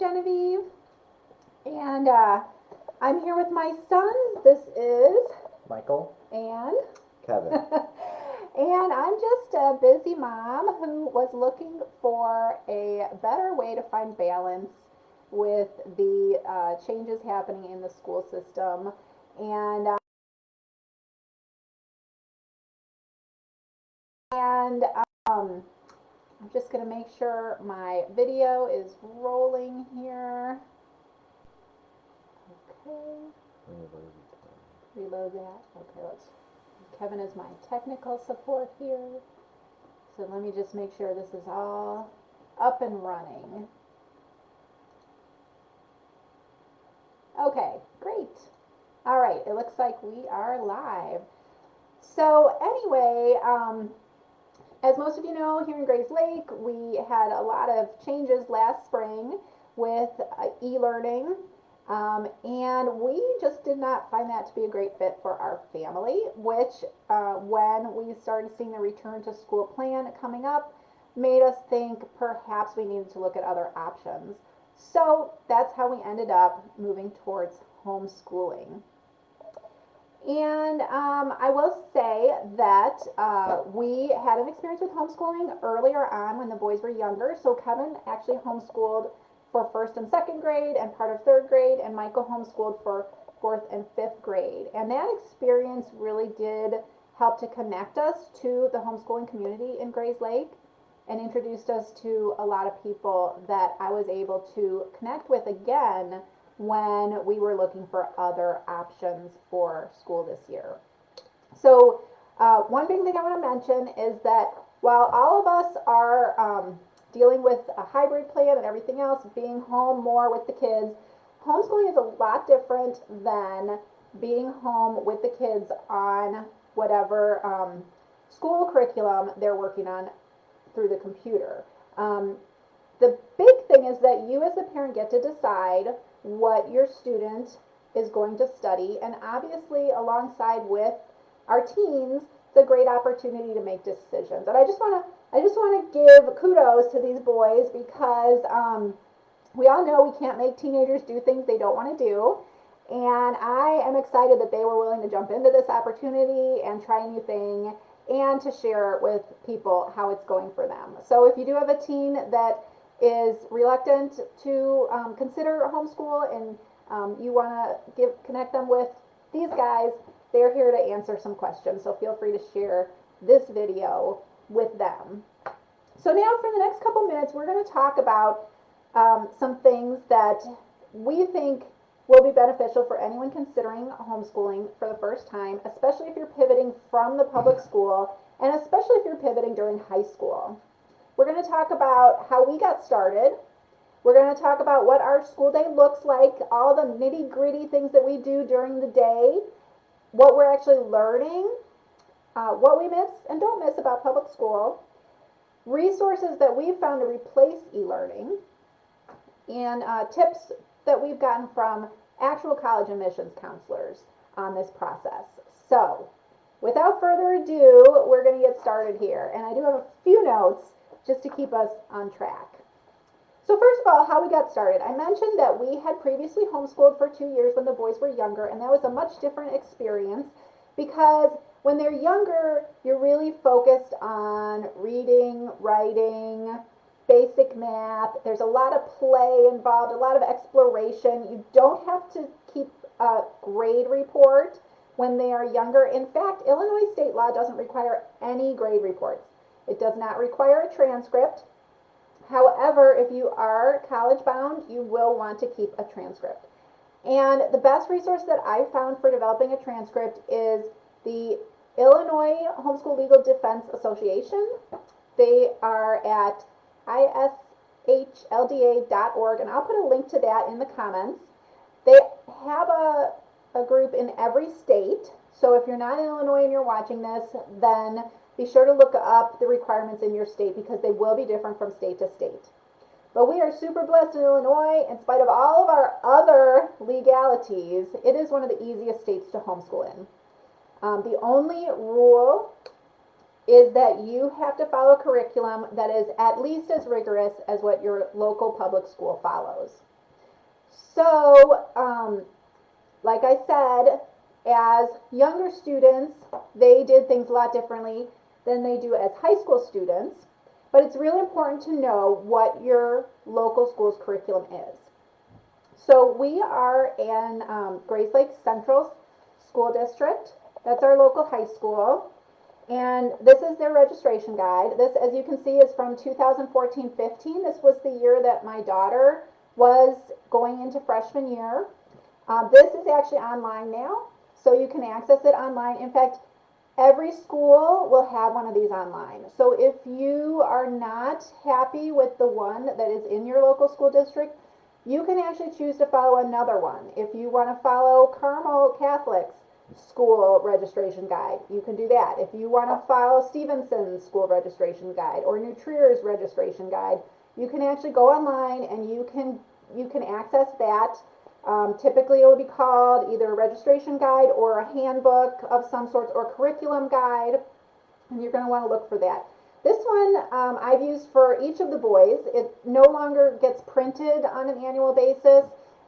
Genevieve, and I'm here with my sons. This is Michael and Kevin. and I'm just a busy mom who was looking for a better way to find balance with the changes happening in the school system. And I'm just going to make sure my video is rolling here. Okay. Reload that. Okay, let's. Kevin is my technical support here. So let me just make sure this is all up and running. Okay, great. All right, it looks like we are live. So anyway, as most of you know, here in Grays Lake, we had a lot of changes last spring with e-learning, and we just did not find that to be a great fit for our family, which when we started seeing the return to school plan coming up, made us think perhaps we needed to look at other options. So that's how we ended up moving towards homeschooling. And I will say that we had an experience with homeschooling earlier on when the boys were younger. So Kevin actually homeschooled for first and second grade and part of third grade, and Michael homeschooled for fourth and fifth grade. And that experience really did help to connect us to the homeschooling community in Grays Lake and introduced us to a lot of people that I was able to connect with again when we were looking for other options for school this year. So one big thing I want to mention is that while all of us are dealing with a hybrid plan and everything else, being home more with the kids, homeschooling is a lot different than being home with the kids on whatever school curriculum they're working on through the computer. The big thing is that you as a parent get to decide what your student is going to study, and obviously alongside with our teens, it's a great opportunity to make decisions. And I just want to give kudos to these boys because we all know we can't make teenagers do things they don't want to do, and I am excited that they were willing to jump into this opportunity and try a new thing and to share with people how it's going for them. So if you do have a teen that is reluctant to consider homeschool and you want to connect them with these guys, they're here to answer some questions. So feel free to share this video with them. So now for the next couple minutes, we're going to talk about some things that we think will be beneficial for anyone considering homeschooling for the first time, especially if you're pivoting from the public school and especially if you're pivoting during high school. We're going to talk about how we got started. We're going to talk about what our school day looks like, all the nitty-gritty things that we do during the day, what we're actually learning, what we miss and don't miss about public school, resources that we've found to replace e-learning, and tips that we've gotten from actual college admissions counselors on this process. So, without further ado, we're going to get started here. And I do have a few notes just to keep us on track. So first of all, how we got started. I mentioned that we had previously homeschooled for 2 years when the boys were younger, and that was a much different experience because when they're younger, you're really focused on reading, writing, basic math. There's a lot of play involved, a lot of exploration. You don't have to keep a grade report when they are younger. In fact, Illinois state law doesn't require any grade reports. It does not require a transcript. However, if you are college bound, you will want to keep a transcript. And the best resource that I found for developing a transcript is the Illinois Homeschool Legal Defense Association. They are at ishlda.org, and I'll put a link to that in the comments. They have a group in every state, so if you're not in Illinois and you're watching this, then be sure to look up the requirements in your state because they will be different from state to state. But we are super blessed in Illinois. In spite of all of our other legalities, it is one of the easiest states to homeschool in. The only rule is that you have to follow a curriculum that is at least as rigorous as what your local public school follows. So, like I said, as younger students, they did things a lot differently than they do as high school students. But it's really important to know what your local school's curriculum is. So we are in Grace Lake Central School District. That's our local high school. And this is their registration guide. This, as you can see, is from 2014-15. This was the year that my daughter was going into freshman year. This is actually online now, so you can access it online. In fact, every school will have one of these online. So if you are not happy with the one that is in your local school district, you can actually choose to follow another one. If you want to follow Carmel Catholic's school registration guide, you can do that. If you want to follow Stevenson's school registration guide or New Trier's registration guide, you can actually go online and you can access that. Typically it will be called either a registration guide or a handbook of some sort or curriculum guide, and you're going to want to look for that. This one I've used for each of the boys. It no longer gets printed on an annual basis,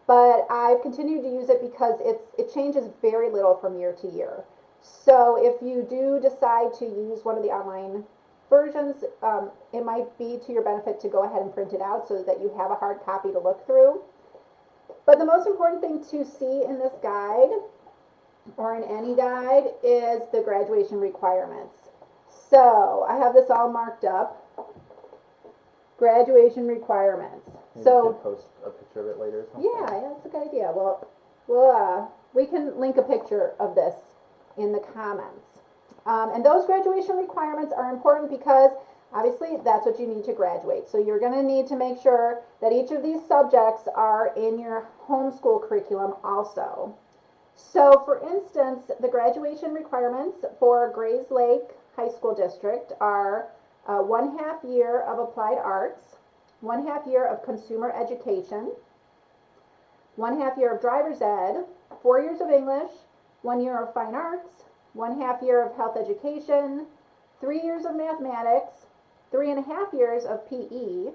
but I've continued to use it because it changes very little from year to year. So if you do decide to use one of the online versions, it might be to your benefit to go ahead and print it out so that you have a hard copy to look through. But the most important thing to see in this guide, or in any guide, is the graduation requirements. So I have this all marked up. Graduation requirements. Maybe So you can post a picture of it later or something. yeah, that's a good idea. We can link a picture of this in the comments. And those graduation requirements are important because obviously that's what you need to graduate. So you're going to need to make sure that each of these subjects are in your homeschool curriculum also. So for instance, the graduation requirements for Grays Lake High School District are 1/2 year of applied arts, 1/2 year of consumer education, 1/2 year of driver's ed, 4 years of English, 1 year of fine arts, 1/2 year of health education, 3 years of mathematics, 3.5 years of PE,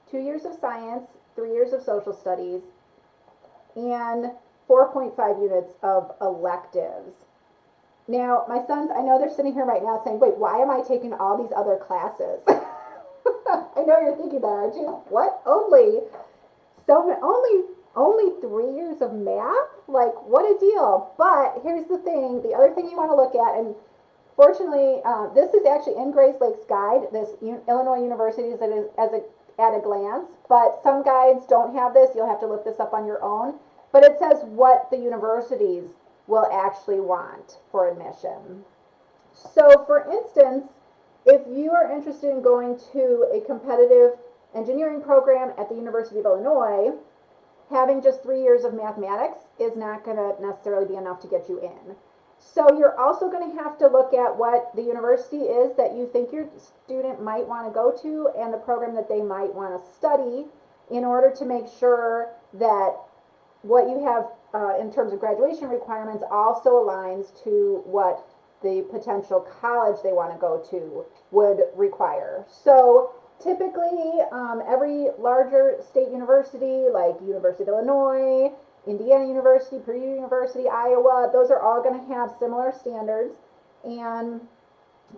2 years of science, 3 years of social studies, and 4.5 units of electives. Now, my sons, I know they're sitting here right now saying, wait, why am I taking all these other classes? I know you're thinking that, aren't you? What? Only 3 years of math? Like, what a deal. But here's the thing, the other thing you want to look at, and fortunately, this is actually in Grace Lake's guide, this Illinois Universities at a glance, but some guides don't have this. You'll have to look this up on your own. But it says what the universities will actually want for admission. So for instance, if you are interested in going to a competitive engineering program at the University of Illinois, having just 3 years of mathematics is not going to necessarily be enough to get you in. So you're also going to have to look at what the university is that you think your student might want to go to and the program that they might want to study in order to make sure that what you have in terms of graduation requirements also aligns to what the potential college they want to go to would require. So typically, every larger state university, like University of Illinois, Indiana University, Purdue University, Iowa, those are all going to have similar standards. And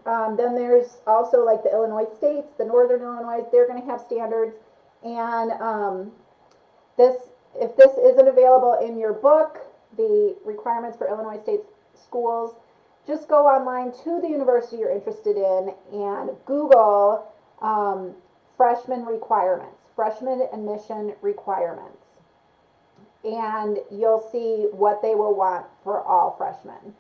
then there's also like the Illinois states, the Northern Illinois, they're going to have standards. And if this isn't available in your book, the requirements for Illinois state schools, just go online to the university you're interested in and Google freshman requirements, freshman admission requirements. And you'll see what they will want for all freshmen.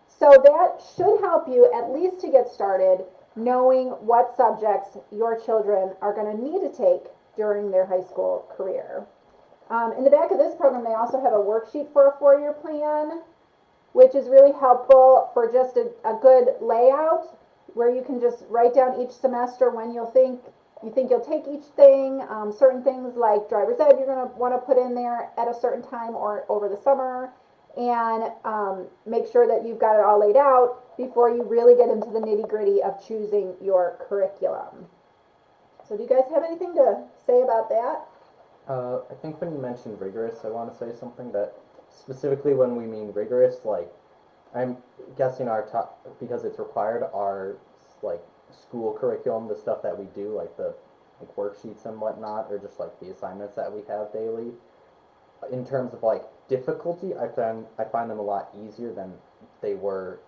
So that should help you at least to get started knowing what subjects your children are going to need to take during their high school career. In the back of this program, they also have a worksheet for a 4-year plan, which is really helpful for just a good layout where you can just write down each semester when you think you'll take each thing. Certain things like driver's ed you're going to want to put in there at a certain time or over the summer, and make sure that you've got it all laid out before you really get into the nitty-gritty of choosing your curriculum. So do you guys have anything to say about that? I think when you mentioned rigorous, I want to say something that specifically when we mean rigorous, like I'm guessing our top because it's required our like school curriculum, the stuff that we do, like the like worksheets and whatnot, or just like the assignments that we have daily. In terms of like difficulty, I find them a lot easier than they were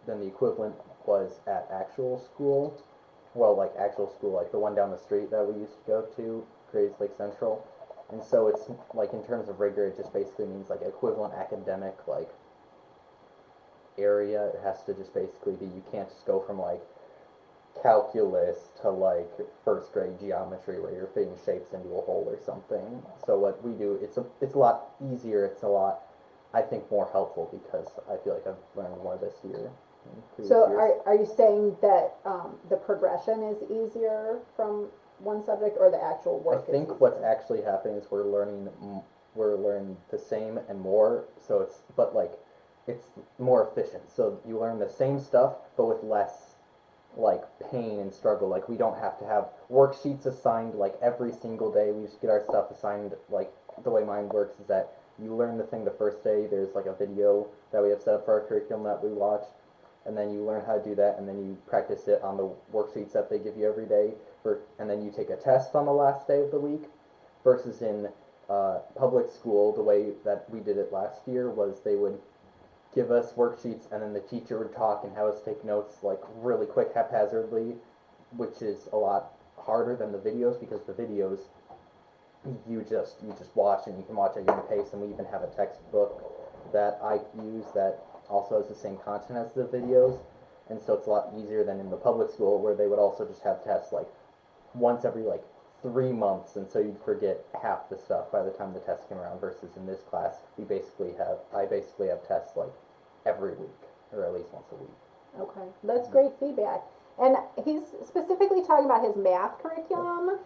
than the equivalent was at actual school. Well, like actual school, like the one down the street that we used to go to, Grays Lake Central. And so it's like in terms of rigor, it just basically means like equivalent academic like area. It has to just basically be you can't just go from like calculus to like first grade geometry where you're fitting shapes into a hole or something. So what we do, it's a lot easier. It's a lot, I think, more helpful because I feel like I've learned more this year than previous So years. are you saying that the progression is easier from one subject or the actual work I think what's actually happening is we're learning the same and more. So it's but like it's more efficient. So you learn the same stuff but with less like pain and struggle. Like we don't have to have worksheets assigned like every single day. We just get our stuff assigned. Like the way mine works is that you learn the thing the first day. There's like a video that we have set up for our curriculum that we watch, and then you learn how to do that, and then you practice it on the worksheets that they give you every day. And then you take a test on the last day of the week. Versus in public school, the way that we did it last year was they would give us worksheets and then the teacher would talk and have us take notes like really quick haphazardly, which is a lot harder than the videos because the videos you just watch and you can watch at your own pace. And we even have a textbook that I use that also has the same content as the videos, and so it's a lot easier than in the public school where they would also just have tests like once every like 3 months, and so you'd forget half the stuff by the time the test came around. Versus in this class, I basically have tests like every week or at least once a week. Okay, that's great feedback. And he's specifically talking about his math curriculum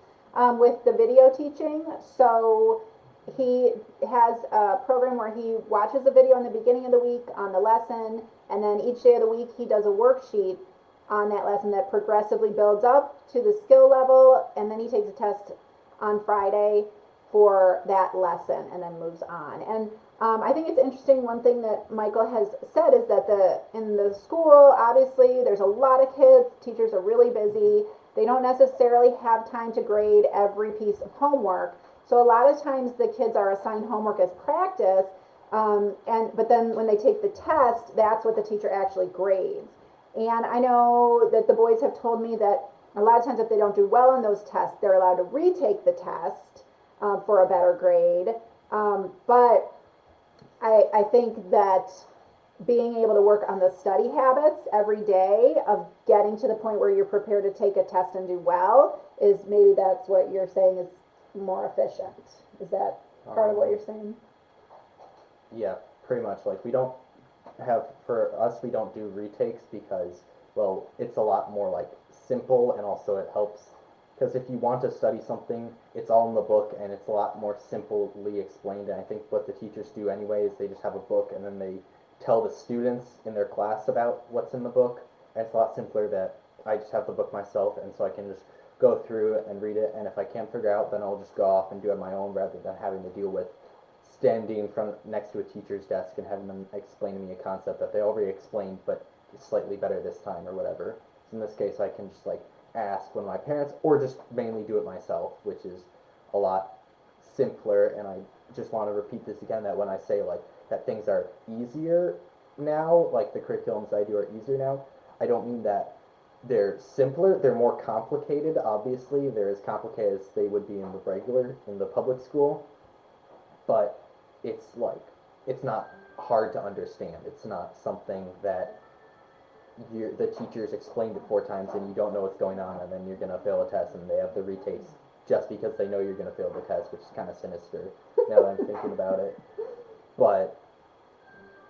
with the video teaching. So he has a program where he watches a video in the beginning of the week on the lesson, and then each day of the week he does a worksheet on that lesson that progressively builds up to the skill level, and then he takes a test on Friday for that lesson and then moves on. And I think it's interesting. One thing that Michael has said is that in the school, obviously, there's a lot of kids. Teachers are really busy. They don't necessarily have time to grade every piece of homework. So a lot of times the kids are assigned homework as practice, but then when they take the test, that's what the teacher actually grades. And I know that the boys have told me that a lot of times if they don't do well in those tests, they're allowed to retake the test for a better grade. But I think that being able to work on the study habits every day of getting to the point where you're prepared to take a test and do well is maybe that's what you're saying is more efficient. Is that part of what you're saying? Yeah, pretty much. Like for us, we don't do retakes because, well, it's a lot more like simple, and also it helps because if you want to study something, it's all in the book and it's a lot more simply explained. And I think what the teachers do anyway is they just have a book and then they tell the students in their class about what's in the book. And it's a lot simpler that I just have the book myself, and so I can just go through it and read it. And if I can't figure out, then I'll just go off and do it on my own rather than having to deal with standing in front next to a teacher's desk and having them explain to me a concept that they already explained but slightly better this time or whatever. So in this case, I can just like ask one of my parents or just mainly do it myself, which is a lot simpler. And I just want to repeat this again, that when I say like that things are easier now, like the curriculums I do are easier now, I don't mean that they're simpler. They're more complicated. Obviously, they're as complicated as they would be in the public school, but it's not hard to understand. It's not something that the teachers explained it 4 times and you don't know what's going on, and then you're gonna fail a test and they have the retakes just because they know you're gonna fail the test, which is kind of sinister now that I'm thinking about it. But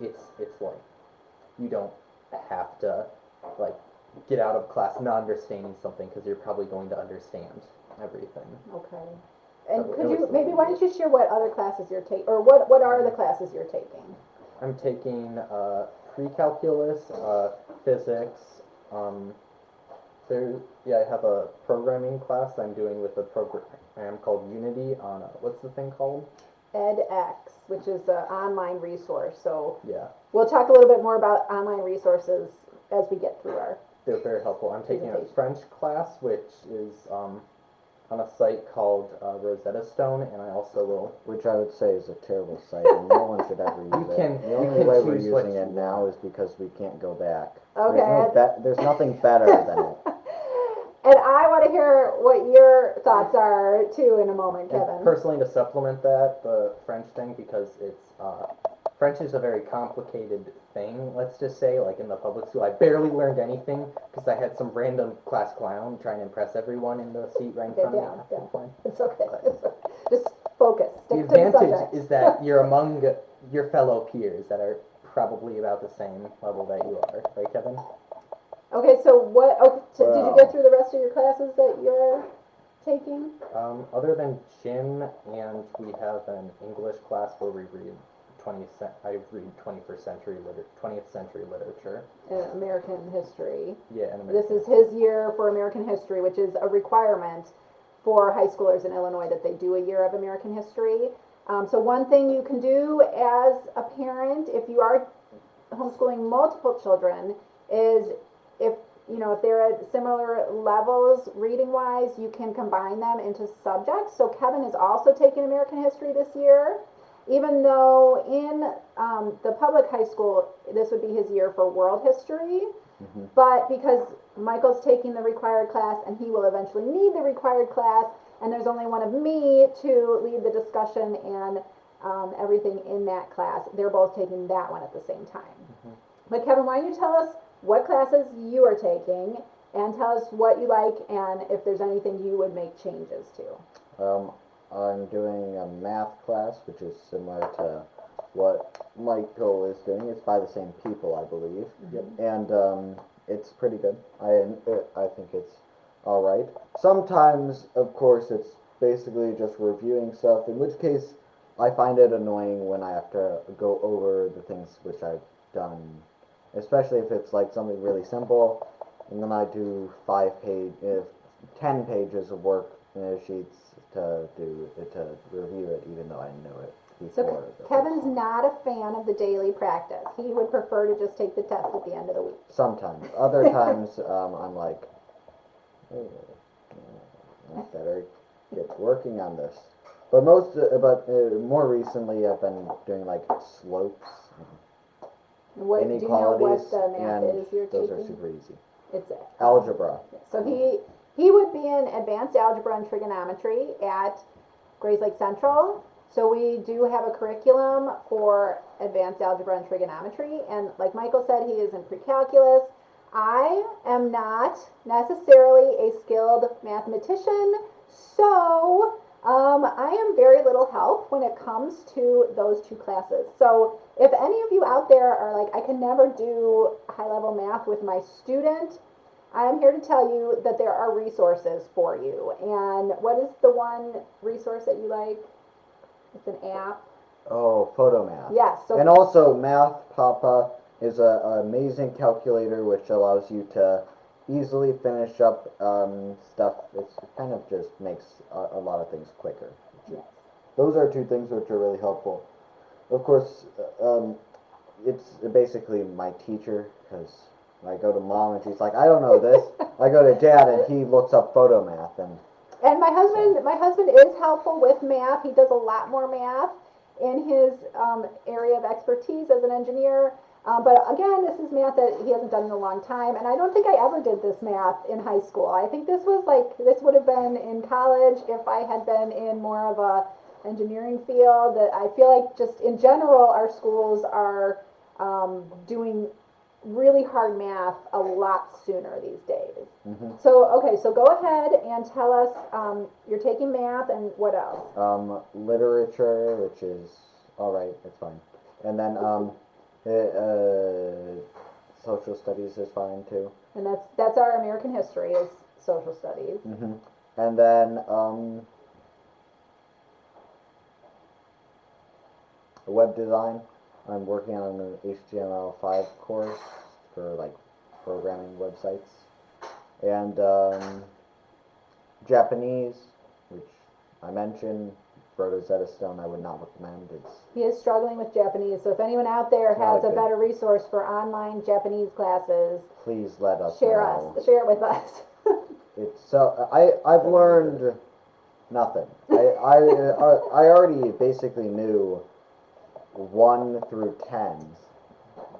it's like you don't have to like get out of class not understanding something because you're probably going to understand everything. Okay. And why don't you share what other classes you're taking, or what are the classes you're taking? I'm taking pre-calculus, physics, I have a programming class I'm doing with a program called Unity on, what's the thing called? edX, which is an online resource. So Yeah, we'll talk a little bit more about online resources as we get through our they're very helpful. I'm taking a presentation. French class, which is on a site called Rosetta Stone, and I also will. Which I would say is a terrible site, and no one should ever use it. The You only can way we're choose what using you it now want. is because we can't go back. Okay. There's nothing better than it. And I want to hear what your thoughts are too in a moment, And Kevin. personally, to supplement that, the French thing, because it's French is a very complicated thing. Let's just say, like in the public school, I barely learned anything because I had some random class clown trying to impress everyone in the seat right in front of me. Yeah. It's okay. Just focus. The Stick to the advantage subject. is that you're among your fellow peers that are probably about the same level that you are, right, Kevin? Okay, so what? Oh, did you Wow. get through the rest of your classes that you're taking? Other than gym, and we have an English class where we read 20th century literature. American history. Yeah, and This is his year for American history, which is a requirement for high schoolers in Illinois that they do a year of American history. So one thing you can do as a parent, if you are homeschooling multiple children, is if they're at similar levels reading wise, you can combine them into subjects. So Kevin is also taking American history this year, even though in the public high school this would be his year for world history. Mm-hmm. But because Michael's taking the required class and he will eventually need the required class, and there's only one of me to lead the discussion and everything in that class, they're both taking that one at the same time. Mhm. But Kevin, why don't you tell us what classes you are taking and tell us what you like and if there's anything you would make changes to. I'm doing a math class, which is similar to what Michael is doing. It's by the same people, I believe. Yep. And it's pretty good. I think it's all right. Sometimes, of course, it's basically just reviewing stuff, in which case I find it annoying when I have to go over the things which I've done, especially if it's like something really simple, and then I do 10 pages of work sheets to review it, even though I know it before. So Kevin's not a fan of the daily practice. He would prefer to just take the test at the end of the week. Sometimes. Other times, I'm like, I better get working on this. But more recently, I've been doing like slopes, Do you know inequalities, what the math and is you're those taking? are super easy. It's Algebra. So he would be in advanced algebra and trigonometry at Grays Lake Central. So we do have a curriculum for advanced algebra and trigonometry, and like Michael said, he is in pre-calculus. I am not necessarily a skilled mathematician, so I am very little help when it comes to those two classes. So if any of you out there are like, I can never do high-level math with my student, I'm here to tell you that there are resources for you. And what is the one resource that you like? It's an app. Oh, PhotoMath. Yes. So And also, Math Papa is an amazing calculator which allows you to easily finish up stuff. It kind of just makes a lot of things quicker. yes. Those are two things which are really helpful. Of course, it's basically my teacher, because I go to Mom and she's like, I don't know this. I go to Dad and he looks up PhotoMath. And my husband is helpful with math. He does a lot more math in his area of expertise as an engineer. But again, this is math that he hasn't done in a long time, and I don't think I ever did this math in high school. I think this would have been in college if I had been in more of a engineering field. That I feel like just in general, our schools are doing really hard math a lot sooner these days. Mm-hmm. So go ahead and tell us, you're taking math and what else? Literature, which is alright, it's fine. And then social studies is fine too. And that's our American history is social studies. Mm-hmm. And then web design. I'm working on an HTML5 course for like programming websites. and Japanese, which I mentioned. Rosetta Stone, I would not recommend. He is struggling with Japanese, so if anyone out there Not has a good. better resource for online Japanese classes, Please let us share know. share it with us. It's so I've learned nothing. I already basically knew 1 through 10.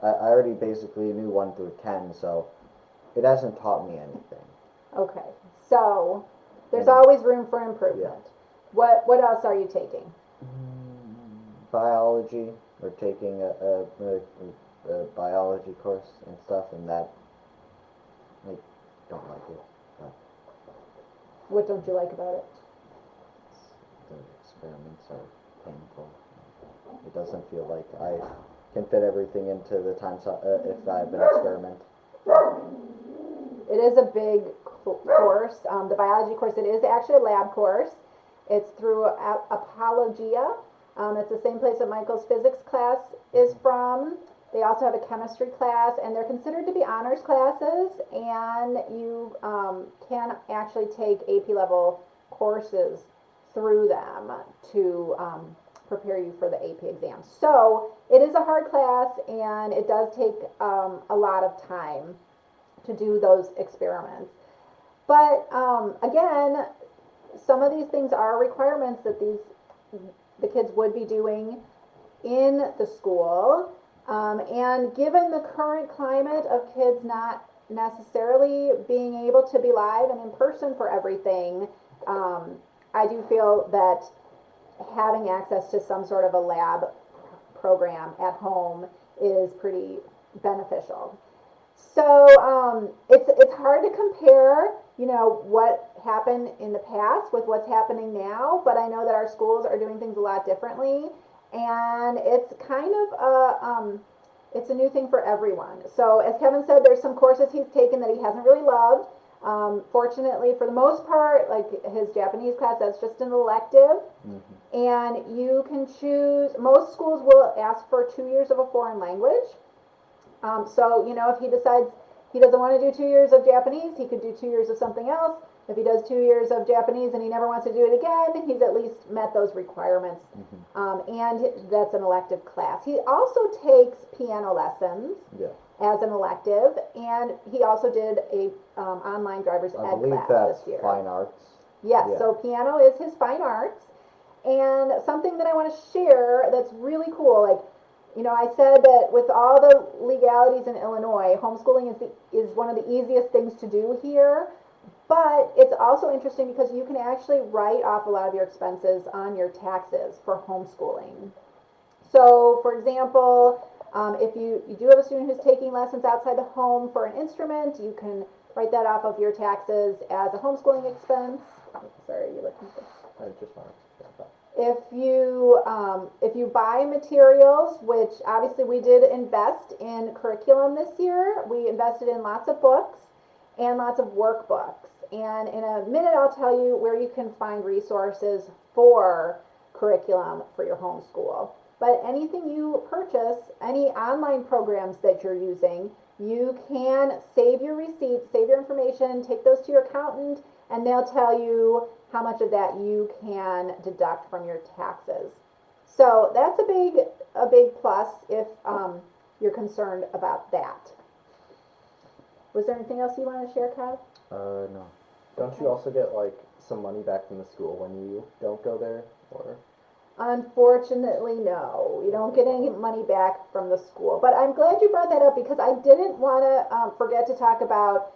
I already basically knew 1 through 10, so it hasn't taught me anything. Okay, so there's And- always room for improvement. What else are you taking? Biology. We're taking a biology course and stuff, and that I don't like it. What don't you like about it? The experiments are painful. It doesn't feel like I can fit everything into the time if I have an experiment. It is a big course. The biology course, it is actually a lab course. It's through Apologia. It's the same place that Michael's physics class is from. They also have a chemistry class, and they're considered to be honors classes, and you can actually take AP level courses through them to prepare you for the AP exam. So it is a hard class, and it does take a lot of time to do those experiments. But again, some of these things are requirements that the kids would be doing in the school. And given the current climate of kids not necessarily being able to be live and in person for everything, I do feel that having access to some sort of a lab program at home is pretty beneficial. So it's hard to compare, what happened in the past with what's happening now, but I know that our schools are doing things a lot differently, and it's kind of it's a new thing for everyone. So as Kevin said, there's some courses he's taken that he hasn't really loved. Fortunately, for the most part, like his Japanese class, that's just an elective. Mm-hmm. And you can choose, most schools will ask for 2 years of a foreign language. So, if he decides he doesn't want to do 2 years of Japanese, he could do 2 years of something else. If he does 2 years of Japanese and he never wants to do it again, he's at least met those requirements. Mm-hmm. And that's an elective class. He also takes piano lessons as an elective, and he also did a online driver's ed class this year. I believe that's fine arts. Yes, so piano is his fine arts. And something that I want to share that's really cool, I said that with all the legalities in Illinois, homeschooling is one of the easiest things to do here. But it's also interesting because you can actually write off a lot of your expenses on your taxes for homeschooling. So, for example, if you do have a student who's taking lessons outside the home for an instrument, you can write that off of your taxes as a homeschooling expense. Sorry, are you looking for? I just wanted to clarify. If you buy materials, which obviously we did invest in curriculum this year, we invested in lots of books and lots of workbooks. And in a minute, I'll tell you where you can find resources for curriculum for your homeschool. But anything you purchase, any online programs that you're using, you can save your receipts, save your information, take those to your accountant, and they'll tell you how much of that you can deduct from your taxes. So that's a big plus if you're concerned about that. Was there anything else you want to share, Kev? No. Don't you also get some money back from the school when you don't go there, or? Unfortunately, no. You don't get any money back from the school. But I'm glad you brought that up because I didn't want to forget to talk about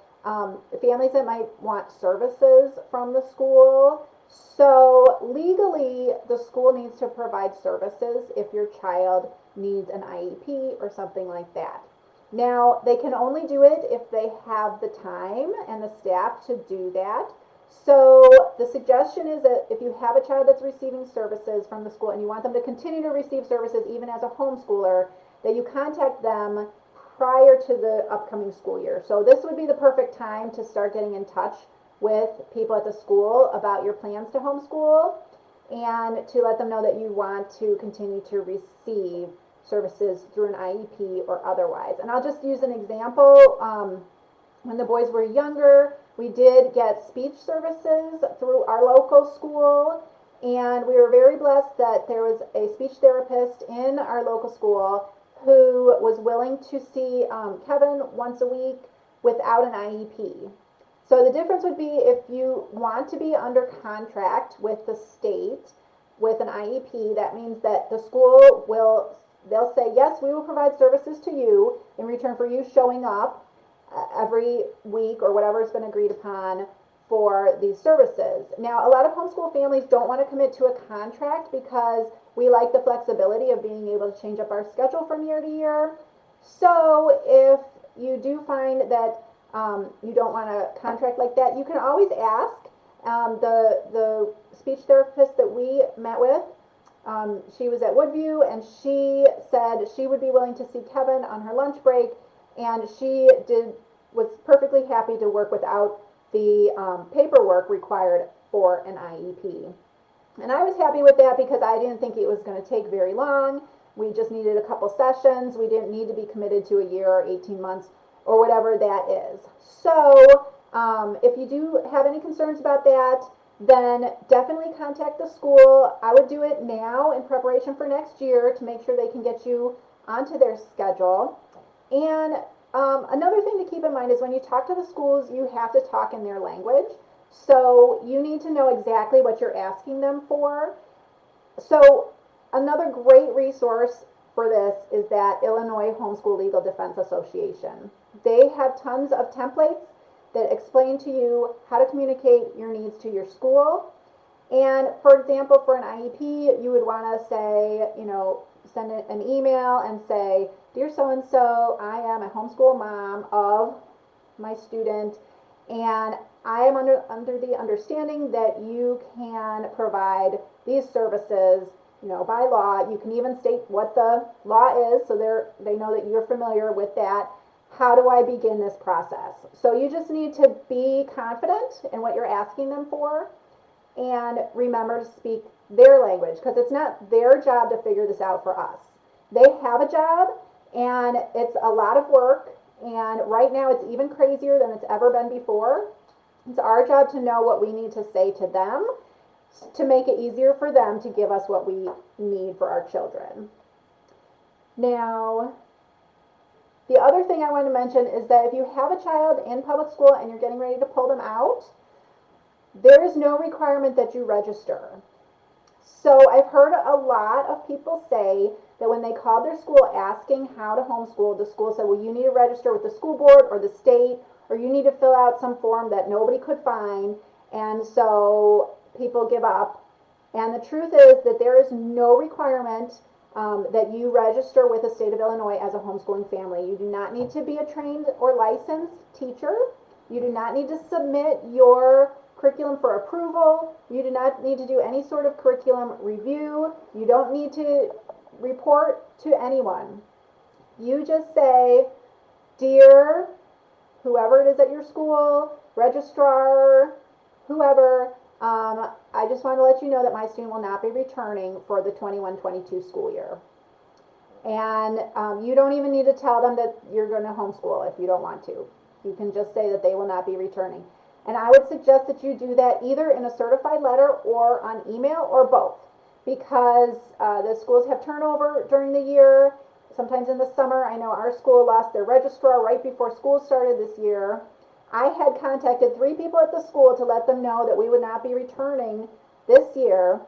families that might want services from the school. So legally, the school needs to provide services if your child needs an IEP or something like that. Now, they can only do it if they have the time and the staff to do that. So the suggestion is that if you have a child that's receiving services from the school and you want them to continue to receive services even as a homeschooler, that you contact them prior to the upcoming school year. So this would be the perfect time to start getting in touch with people at the school about your plans to homeschool and to let them know that you want to continue to receive services through an IEP or otherwise. And I'll just use an example. When the boys were younger, We did get speech services through our local school, and we were very blessed that there was a speech therapist in our local school who was willing to see Kevin once a week without an IEP. So the difference would be if you want to be under contract with the state with an IEP, that means that the school they'll say, yes, we will provide services to you in return for you showing up every week or whatever has been agreed upon for these services. Now, a lot of homeschool families don't want to commit to a contract because we like the flexibility of being able to change up our schedule from year to year. So if you do find that you don't want a contract like that, you can always ask. The speech therapist that we met with, she was at Woodview, and she said she would be willing to see Kevin on her lunch break, and she was perfectly happy to work without the paperwork required for an IEP. And I was happy with that because I didn't think it was going to take very long. We just needed a couple sessions. We didn't need to be committed to a year or 18 months or whatever that is. So if you do have any concerns about that, then definitely contact the school. I would do it now in preparation for next year to make sure they can get you onto their schedule. And another thing to keep in mind is when you talk to the schools, you have to talk in their language. So you need to know exactly what you're asking them for. So another great resource for this is that Illinois Homeschool Legal Defense Association. They have tons of templates that explain to you how to communicate your needs to your school. And for example, for an IEP, you would want to say, send an email and say, dear so-and-so, I am a homeschool mom of my student, and I am under the understanding that you can provide these services, by law. You can even state what the law is so they know that you're familiar with that. How do I begin this process? So you just need to be confident in what you're asking them for, and remember to speak their language, because it's not their job to figure this out for us. They have a job, and it's a lot of work, and right now it's even crazier than it's ever been before. It's our job to know what we need to say to them to make it easier for them to give us what we need for our children. Now, the other thing I want to mention is that if you have a child in public school and you're getting ready to pull them out, there is no requirement that you register. So I've heard a lot of people say that when they called their school asking how to homeschool, the school said, well, you need to register with the school board or the state, or you need to fill out some form that nobody could find, and so people give up. And the truth is that there is no requirement that you register with the state of Illinois as a homeschooling family. You do not need to be a trained or licensed teacher. You do not need to submit your curriculum for approval. You do not need to do any sort of curriculum review. You don't need to report to anyone. You just say, dear whoever it is at your school, registrar, whoever, I just want to let you know that my student will not be returning for the 21-22 school year. And you don't even need to tell them that you're going to homeschool if you don't want to. You can just say that they will not be returning. And I would suggest that you do that either in a certified letter or on email or both, because the schools have turnover during the year. Sometimes in the summer, I know our school lost their registrar right before school started this year. I had contacted 3 people at the school to let them know that we would not be returning this year,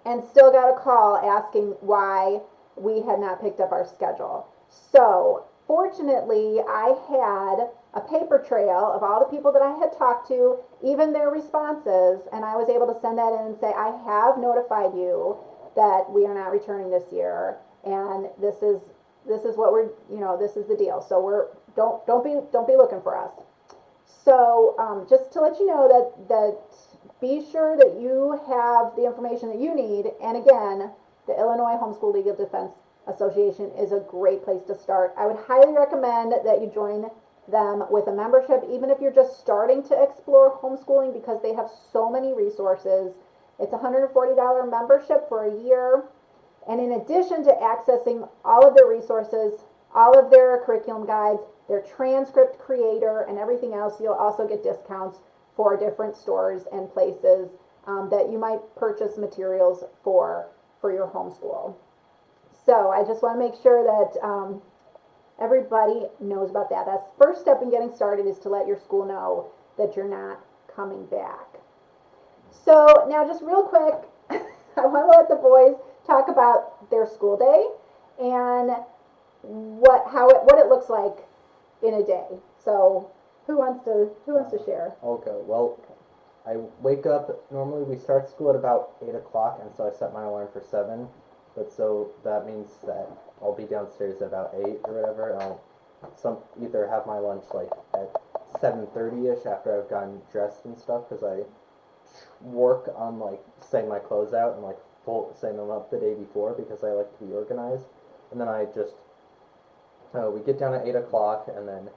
and still got a call asking why we had not picked up our schedule. So fortunately, I had a paper trail of all the people that I had talked to, even their responses, and I was able to send that in and say, I have notified you that we are not returning this year, and this is what we're, this is the deal. So don't be looking for us. So just to let you know that be sure that you have the information that you need. And again, the Illinois Homeschool Legal Defense Association is a great place to start. I would highly recommend that you join them with a membership, even if you're just starting to explore homeschooling, because they have so many resources. It's a $140 membership for a year. And in addition to accessing all of their resources, all of their curriculum guides, their transcript creator, and everything else. You'll also get discounts for different stores and places that you might purchase materials for your homeschool. So I just want to make sure that everybody knows about that. That's the first step in getting started, is to let your school know that you're not coming back. So now just real quick, I want to let the boys talk about their school day and what it looks like in a day. So who wants to share? Okay, well, I wake up, normally we start school at about 8 o'clock, and so I set my alarm for 7. But so that means that I'll be downstairs at about 8 or whatever, and I'll either have my lunch like at 7:30ish after I've gotten dressed and stuff, because I work on like setting my clothes out and like setting them up the day before, because I like to be organized. And then I just we get down at 8 o'clock, and then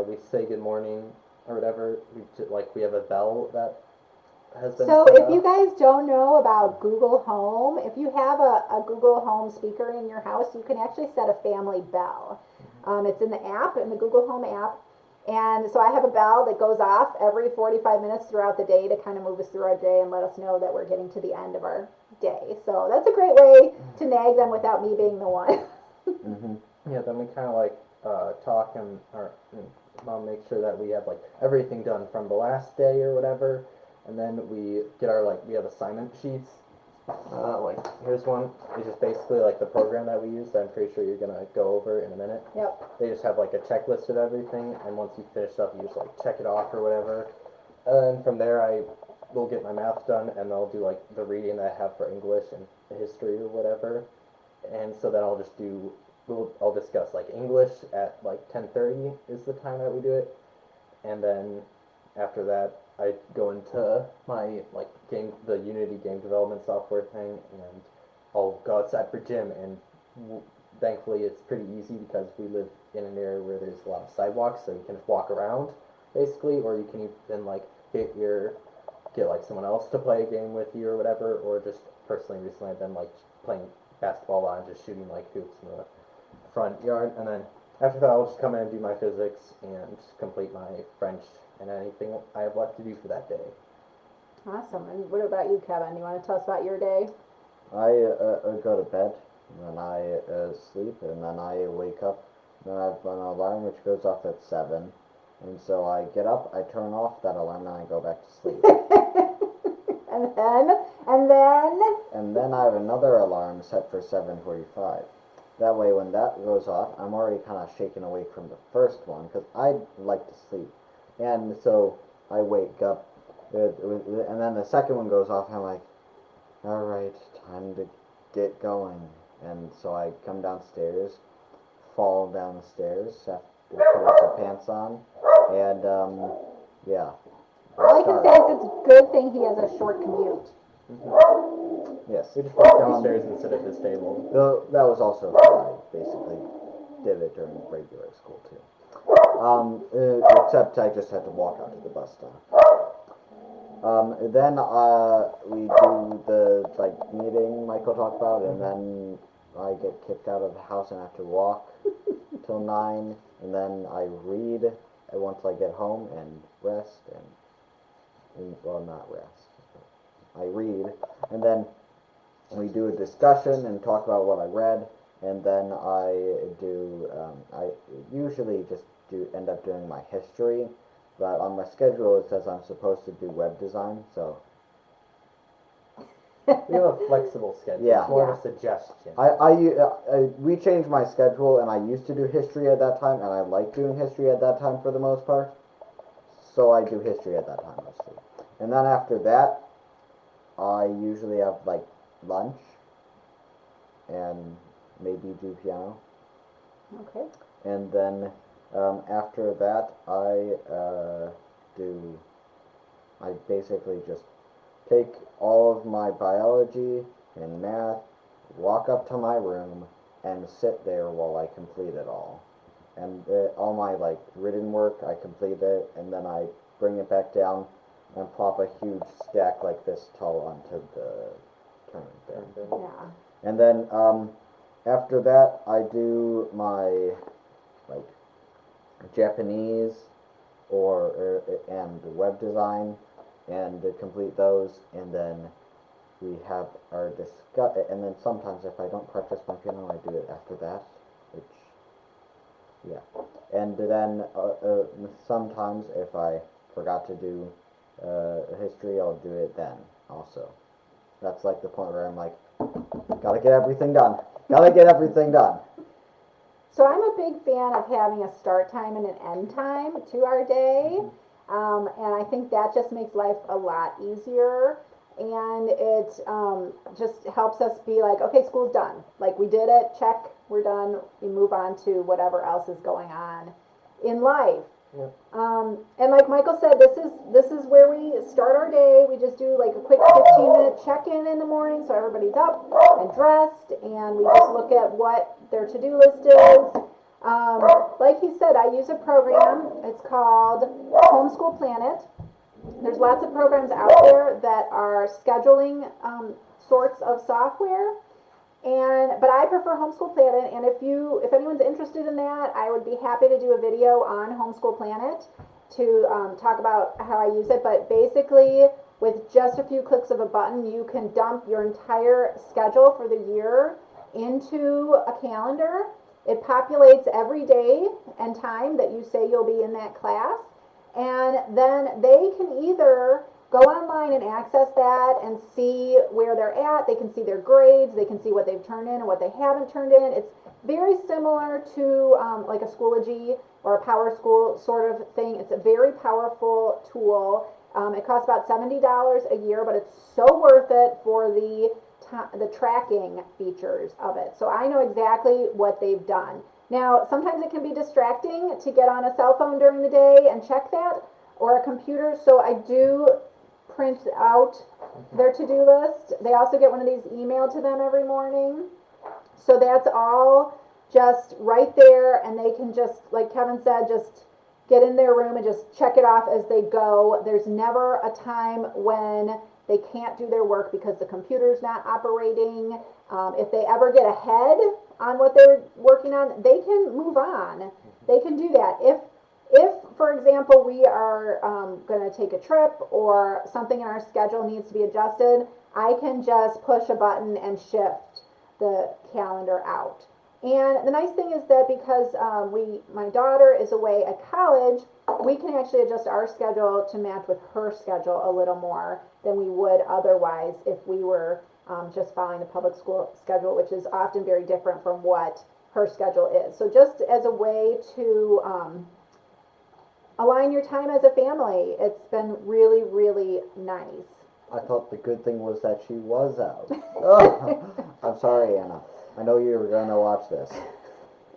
we say good morning or whatever. We have a bell that has been So set if up. you guys don't know about Google Home, if you have a Google Home speaker in your house, you can actually set a family bell. It's in the app, in the Google Home app. And so I have a bell that goes off every 45 minutes throughout the day to kind of move us through our day and let us know that we're getting to the end of our day. So that's a great way to nag them without me being the one. Mm-hmm. Yeah, then we kind of like talk and Mom make sure that we have like everything done from the last day or whatever, and then we get our we have assignment sheets. Like here's one. It's just basically like the program that we use that I'm pretty sure you're gonna go over in a minute. Yep. They just have like a checklist of everything, and once you finish up, you just like check it off or whatever. And from there, I will get my math done, and I'll do like the reading that I have for English and history or whatever. And so then I'll discuss like English at like 10:30 is the time that we do it, and then after that I go into my the Unity game development software thing, and I'll go outside for gym, and thankfully it's pretty easy because we live in an area where there's a lot of sidewalks, so you can just walk around basically, or you can even get like someone else to play a game with you or whatever, or just personally recently I've been like playing basketball and just shooting like hoops in the front yard, and then after that I'll just come in and do my physics and complete my French and anything I have left to do for that day. Awesome. And what about you, Kevin? You want to tell us about your day? I go to bed, and then I sleep, and then I wake up. Then I have an alarm which goes off at 7, and so I get up, I turn off that alarm, and I go back to sleep. And then I have another alarm set for 7:45. That way, when that goes off, I'm already kind of shaken awake from the first one, because I like to sleep. And so I wake up, and then the second one goes off, and I'm like, all right, time to get going. And so I come downstairs, fall down the stairs, have to put my pants on, and yeah. all I can say is it's a good thing he has a short commute. Mm-hmm. Yes. We just walk downstairs instead of his table. Though that was also how I basically did it during regular school too. Except I just had to walk out to the bus stop. Then we do the meeting Michael talked about, and then I get kicked out of the house and have to walk till 9, and then I read once I get home and rest and well, not rest. I read, and then we do a discussion and talk about what I read, and then I usually just end up doing my history, but on my schedule it says I'm supposed to do web design, so. We have a flexible schedule. Yeah. It's more of a suggestion. We changed my schedule, and I used to do history at that time, and I like doing history at that time for the most part, so I do history at that time mostly. And then after that, I usually have lunch and maybe do piano. Okay. And then after that, I basically just take all of my biology and math, walk up to my room, and sit there while I complete it all. And all my written work, I complete it, and then I bring it back down and plop a huge stack like this tall onto the turntable. Yeah. And then after that, I do my Japanese and web design, and to complete those, and then we have our discuss, and then sometimes if I don't practice my piano, I do it after that, which, yeah. And then sometimes if I forgot to do history, I'll do it then also. That's like the point where I'm like, gotta get everything done. Gotta get everything done. So I'm a big fan of having a start time and an end time to our day. And I think that just makes life a lot easier. And it just helps us be like, okay, school's done. Like, we did it, check, we're done. We move on to whatever else is going on in life. Yep. And like Michael said, this is where we start our day. We just do like a quick 15-minute check-in in the morning, so everybody's up and dressed, and we just look at what their to-do list is. Like he said, I use a program. It's called Homeschool Planet. There's lots of programs out there that are scheduling sorts of software. But I prefer Homeschool Planet, and if anyone's interested in that, I would be happy to do a video on Homeschool Planet to talk about how I use it. But basically, with just a few clicks of a button, you can dump your entire schedule for the year into a calendar. It populates every day and time that you say you'll be in that class, and then they can either go online and access that and see where they're at. They can see their grades. They can see what they've turned in and what they haven't turned in. It's very similar to like a Schoology or a Power School sort of thing. It's a very powerful tool. It costs about $70 a year, but it's so worth it for the tracking features of it. So I know exactly what they've done. Now, sometimes it can be distracting to get on a cell phone during the day and check that, or a computer, so I do print out their to-do list. They also get one of these emailed to them every morning. So that's all just right there, and they can just, like Kevin said, just get in their room and just check it off as they go. There's never a time when they can't do their work because the computer's not operating. If they ever get ahead on what they're working on, they can move on. They can do that. If, for example, we are going to take a trip or something in our schedule needs to be adjusted, I can just push a button and shift the calendar out. And the nice thing is that because my daughter is away at college, we can actually adjust our schedule to match with her schedule a little more than we would otherwise if we were just following the public school schedule, which is often very different from what her schedule is. So just as a way to align your time as a family, it's been really, really nice. I thought the good thing was that she was out. Oh, I'm sorry, Anna. I know you were going to watch this.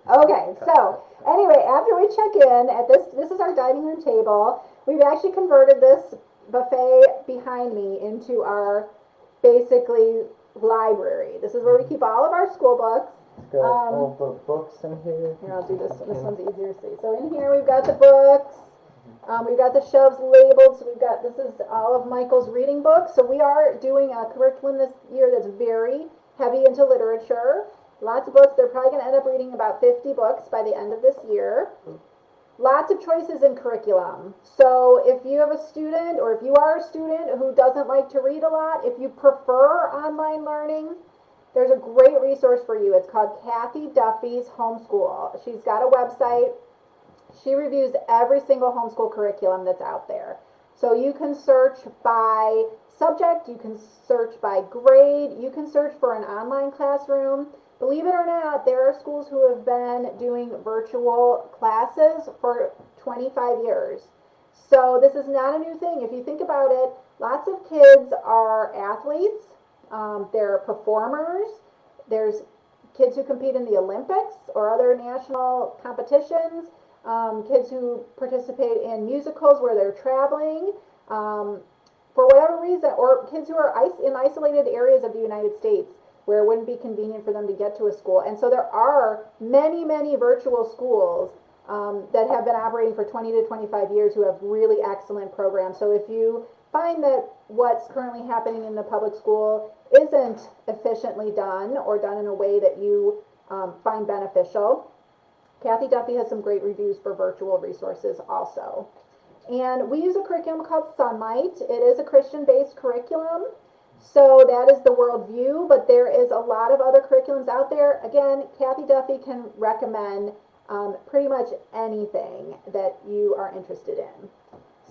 Okay, so anyway, after we check in at this is our dining room table. We've actually converted this buffet behind me into our basically library. This is where we keep all of our school books. It's got all the books in here. Here, I'll do this. This one's easier to see. So in here we've got the books. We've got the shelves labeled. So this is all of Michael's reading books. So we are doing a curriculum this year that's very heavy into literature. Lots of books. They're probably going to end up reading about 50 books by the end of this year. Lots of choices in curriculum. So if you have a student, or if you are a student who doesn't like to read a lot, if you prefer online learning, there's a great resource for you. It's called Kathy Duffy's Homeschool. She's got a website. She reviews every single homeschool curriculum that's out there. So you can search by subject, you can search by grade, you can search for an online classroom. Believe it or not, there are schools who have been doing virtual classes for 25 years. So this is not a new thing. If you think about it, lots of kids are athletes, they're performers, there's kids who compete in the Olympics or other national competitions, kids who participate in musicals where they're traveling, for whatever reason, or kids who are in isolated areas of the United States where it wouldn't be convenient for them to get to a school. And so there are many, many virtual schools that have been operating for 20 to 25 years who have really excellent programs. So if you find that what's currently happening in the public school isn't efficiently done or done in a way that you find beneficial, Kathy Duffy has some great reviews for virtual resources also. And we use a curriculum called Sunlight. It is a Christian-based curriculum. So that is the worldview, but there is a lot of other curriculums out there. Again, Kathy Duffy can recommend pretty much anything that you are interested in.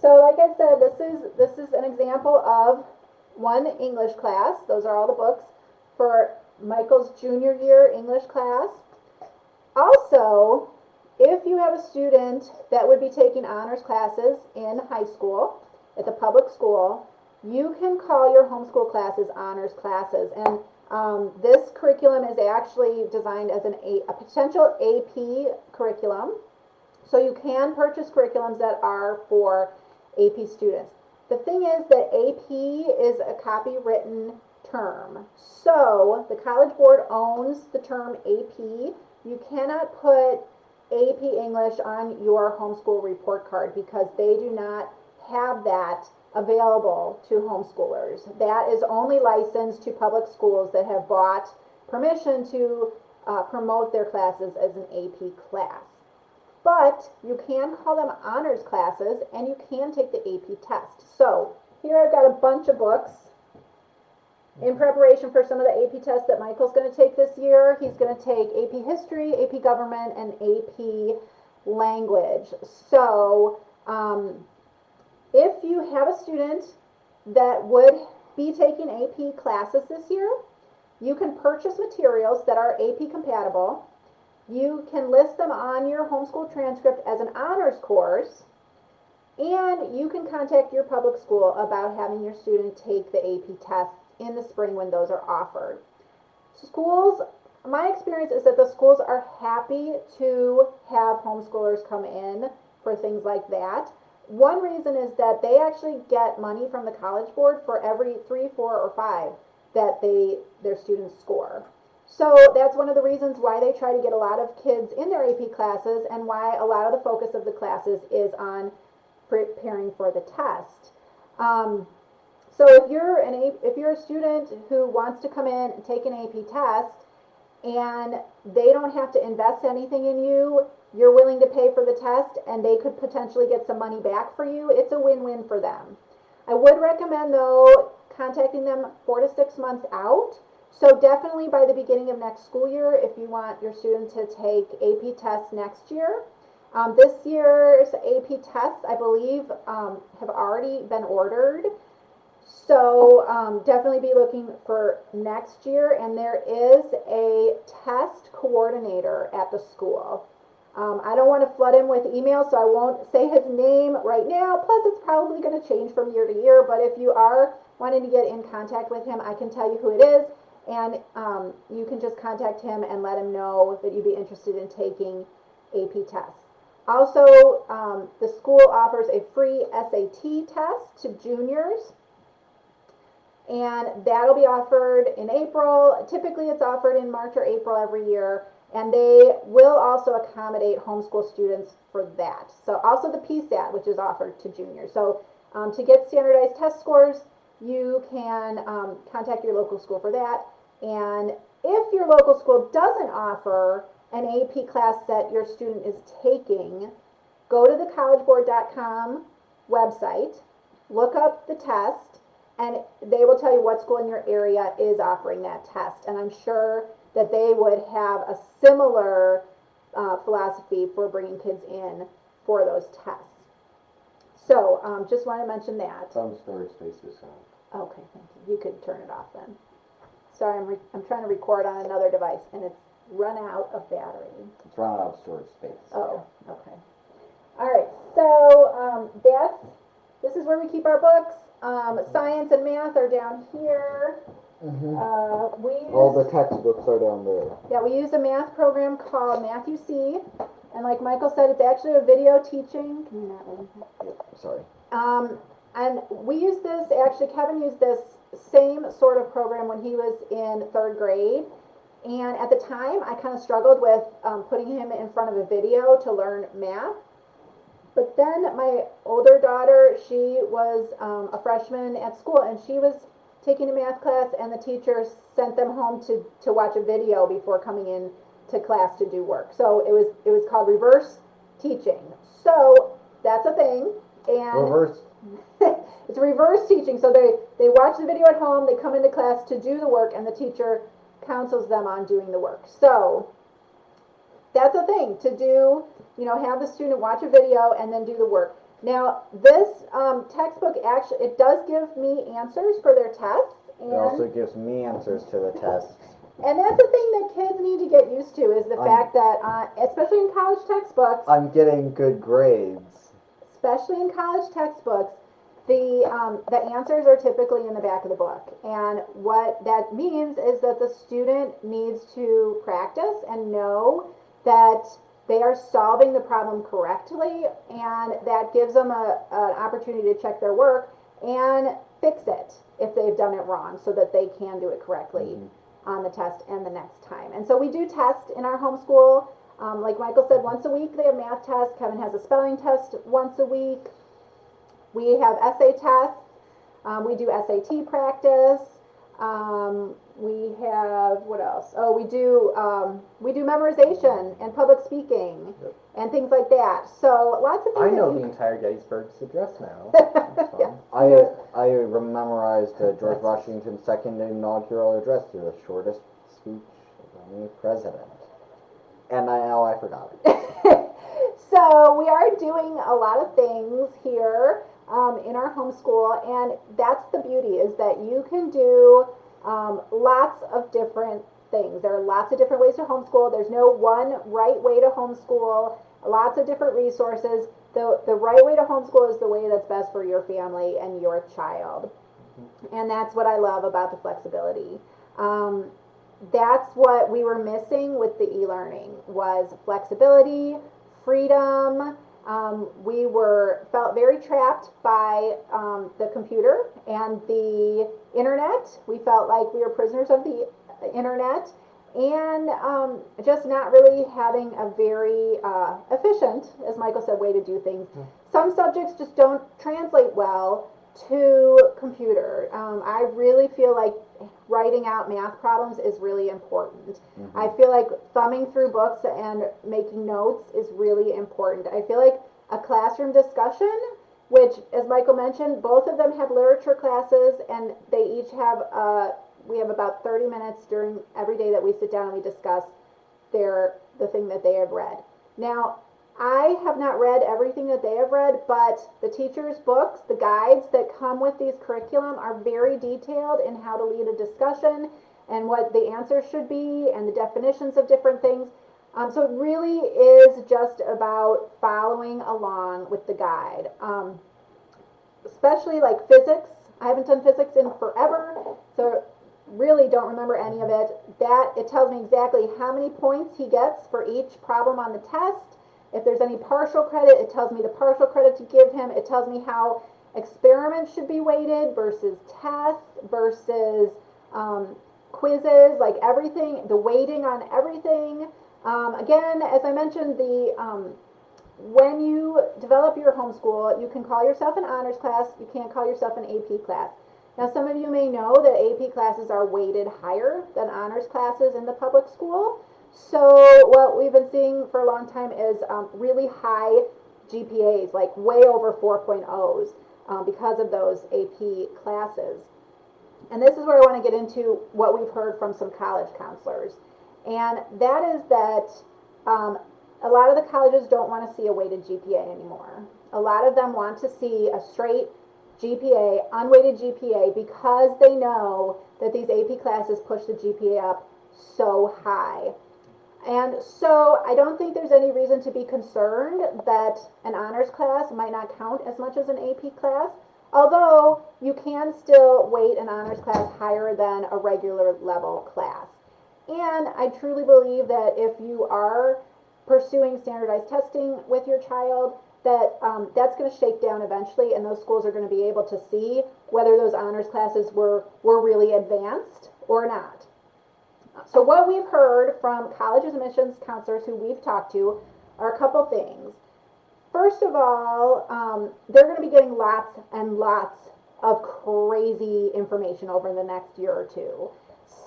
So like I said, this is an example of one English class. Those are all the books for Michael's junior year English class. Also, if you have a student that would be taking honors classes in high school at the public school, you can call your homeschool classes honors classes. And this curriculum is actually designed as a potential AP curriculum. So you can purchase curriculums that are for AP students. The thing is that AP is a copywritten term. So the College Board owns the term AP. You cannot put AP English on your homeschool report card because they do not have that available to homeschoolers. That is only licensed to public schools that have bought permission to promote their classes as an AP class. But you can call them honors classes and you can take the AP test. So here I've got a bunch of books in preparation for some of the AP tests that Michael's going to take this year. He's going to take AP History, AP Government, and AP Language. So if you have a student that would be taking AP classes this year, you can purchase materials that are AP compatible. You can list them on your homeschool transcript as an honors course, and you can contact your public school about having your student take the AP tests in the spring when those are offered. Schools, my experience is that the schools are happy to have homeschoolers come in for things like that. One reason is that they actually get money from the College Board for every 3, 4, or 5 that their students score. So that's one of the reasons why they try to get a lot of kids in their AP classes and why a lot of the focus of the classes is on preparing for the test. So if you're a student who wants to come in and take an AP test and they don't have to invest anything in you, you're willing to pay for the test and they could potentially get some money back for you, it's a win-win for them. I would recommend though contacting them 4 to 6 months out. So definitely by the beginning of next school year if you want your student to take AP tests next year. This year's AP tests, I believe, have already been ordered. So definitely be looking for next year. And there is a test coordinator at the school. I don't want to flood him with emails, so I won't say his name right now. Plus, it's probably going to change from year to year. But if you are wanting to get in contact with him, I can tell you who it is. And you can just contact him and let him know that you'd be interested in taking AP tests. Also, the school offers a free SAT test to juniors. And that'll be offered in April. Typically, it's offered in March or April every year. And they will also accommodate homeschool students for that. So also the PSAT, which is offered to juniors. So to get standardized test scores, you can contact your local school for that. And if your local school doesn't offer an AP class that your student is taking, go to the collegeboard.com website, look up the test, and they will tell you what school in your area is offering that test. And I'm sure that they would have a similar philosophy for bringing kids in for those tests. So just want to mention that. Some storage space is Okay, thank you. You could turn it off then. Sorry, I'm trying to record on another device and it's run out of battery. It's run out of storage space. Oh, okay. All right, so this is where we keep our books. Science and math are down here. Mm-hmm. All the textbooks are down there. Yeah, we use a math program called Matthew C. And like Michael said, it's actually a video teaching. Can you not read that? Yep, sorry. And we use this, actually Kevin used this same sort of program when he was in 3rd grade. And at the time, I kind of struggled with putting him in front of a video to learn math. But then my older daughter, she was a freshman at school and she was taking a math class and the teacher sent them home to watch a video before coming in to class to do work. So it was called reverse teaching. So that's a thing. And Reverse. it's reverse teaching. So they watch the video at home, they come into class to do the work, and the teacher counsels them on doing the work. So that's a thing to do, have the student watch a video and then do the work. Now, this textbook actually, it does give me answers for their tests. It also gives me answers to the tests. And that's the thing that kids need to get used to is the fact that, especially in college textbooks, I'm getting good grades. especially in college textbooks, the answers are typically in the back of the book. And what that means is that the student needs to practice and know that they are solving the problem correctly, and that gives them an opportunity to check their work and fix it if they've done it wrong so that they can do it correctly on the test and the next time. And so we do test in our homeschool. Like Michael said, once a week they have math tests. Kevin has a spelling test once a week. We have essay tests. We do SAT practice. We have, what else? Oh, we do memorization and public speaking and things like that. So lots of things. I know the entire Gettysburg's Address now. Yeah. I memorized George Washington's second inaugural address, the shortest speech of any president. And now I forgot it. So we are doing a lot of things here in our homeschool, and that's the beauty, is that you can do lots of different things. There are lots of different ways to homeschool. There's no one right way to homeschool. Lots of different resources. The right way to homeschool is the way that's best for your family and your child. And that's what I love about the flexibility. That's what we were missing with the e-learning, was flexibility, freedom. We felt very trapped by the computer and the internet. We felt like we were prisoners of the internet, and just not really having a very efficient, as Michael said, way to do things. Some subjects just don't translate well to computer. I really feel like writing out math problems is really important. I feel like thumbing through books and making notes is really important. I feel like a classroom discussion, which, as Michael mentioned, both of them have literature classes, and they each have, we have about 30 minutes during every day that we sit down and we discuss the thing that they have read. Now, I have not read everything that they have read, but the teachers' books, the guides that come with these curriculum are very detailed in how to lead a discussion and what the answers should be and the definitions of different things. So it really is just about following along with the guide. Especially like physics. I haven't done physics in forever, so really don't remember any of it. It tells me exactly how many points he gets for each problem on the test. If there's any partial credit, it tells me the partial credit to give him. It tells me how experiments should be weighted versus tests versus quizzes, like everything, the weighting on everything. Again, as I mentioned, when you develop your homeschool, you can call yourself an honors class. You can't call yourself an AP class. Now, some of you may know that AP classes are weighted higher than honors classes in the public school. So what we've been seeing for a long time is really high GPAs, like way over 4.0s, because of those AP classes. And this is where I want to get into what we've heard from some college counselors. And that is that a lot of the colleges don't want to see a weighted GPA anymore. A lot of them want to see a straight GPA, unweighted GPA, because they know that these AP classes push the GPA up so high. And so I don't think there's any reason to be concerned that an honors class might not count as much as an AP class, although you can still weight an honors class higher than a regular level class. And I truly believe that if you are pursuing standardized testing with your child, that that's going to shake down eventually, and those schools are going to be able to see whether those honors classes were really advanced or not. So what we've heard from college admissions counselors who we've talked to are a couple things. First of all, they're going to be getting lots and lots of crazy information over the next year or two.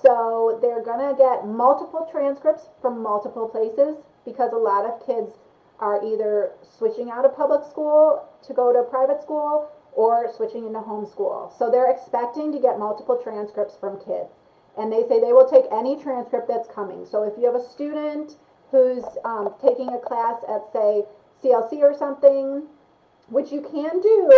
So they're gonna get multiple transcripts from multiple places because a lot of kids are either switching out of public school to go to private school or switching into homeschool. So they're expecting to get multiple transcripts from kids. And they say they will take any transcript that's coming. So if you have a student who's taking a class at, say, CLC or something, which you can do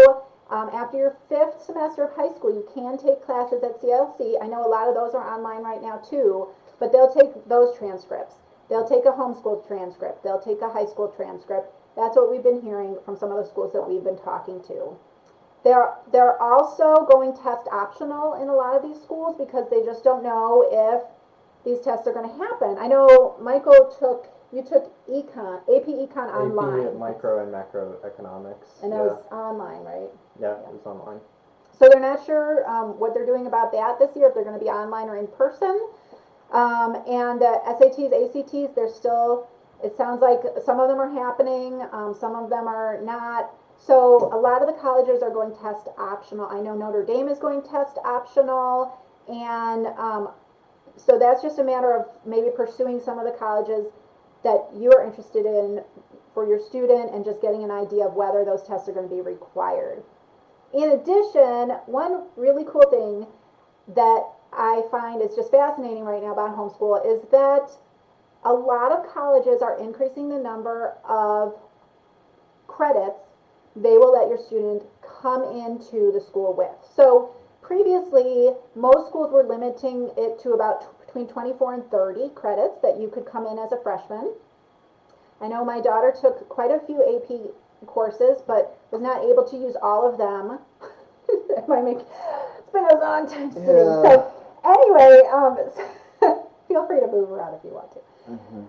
after your 5th semester of high school, you can take classes at CLC. I know a lot of those are online right now too, but they'll take those transcripts. They'll take a homeschool transcript. They'll take a high school transcript. That's what we've been hearing from some of the schools that we've been talking to. They're also going test optional in a lot of these schools because they just don't know if these tests are going to happen. I know Michael you took AP Econ online. AP Micro and Macroeconomics. And it was online, right? Yeah, it was online. So they're not sure what they're doing about that this year, if they're going to be online or in person. And SATs, ACTs, they're still, it sounds like some of them are happening, some of them are not. So a lot of the colleges are going test optional. I know Notre Dame is going test optional, and so that's just a matter of maybe pursuing some of the colleges that you're interested in for your student and just getting an idea of whether those tests are going to be required. In addition, one really cool thing that I find is just fascinating right now about homeschool is that a lot of colleges are increasing the number of credits they will let your student come into the school with. So previously, most schools were limiting it to about between 24 and 30 credits that you could come in as a freshman. I know my daughter took quite a few AP courses, but was not able to use all of them. It's been a long time sitting. Yeah. So anyway, feel free to move around if you want to. Mm-hmm.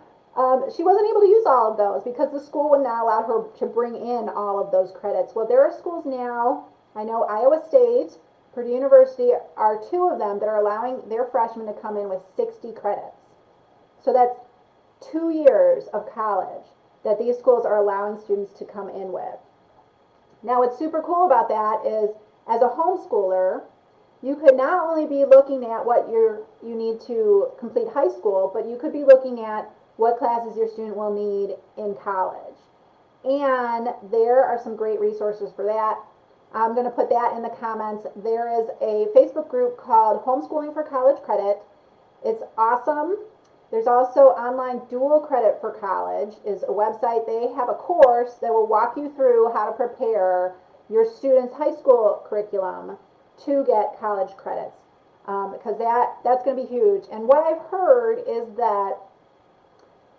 She wasn't able to use all of those because the school would not allow her to bring in all of those credits. Well, there are schools now, I know Iowa State, Purdue University are two of them that are allowing their freshmen to come in with 60 credits. So that's 2 years of college that these schools are allowing students to come in with. Now, what's super cool about that is, as a homeschooler, you could not only be looking at what you need to complete high school, but you could be looking at what classes your student will need in college. And there are some great resources for that. I'm going to put that in the comments. There is a Facebook group called Homeschooling for College Credit. It's awesome. There's also Online Dual Credit for College is a website. They have a course that will walk you through how to prepare your student's high school curriculum to get college credits, because that's going to be huge. And what I've heard is that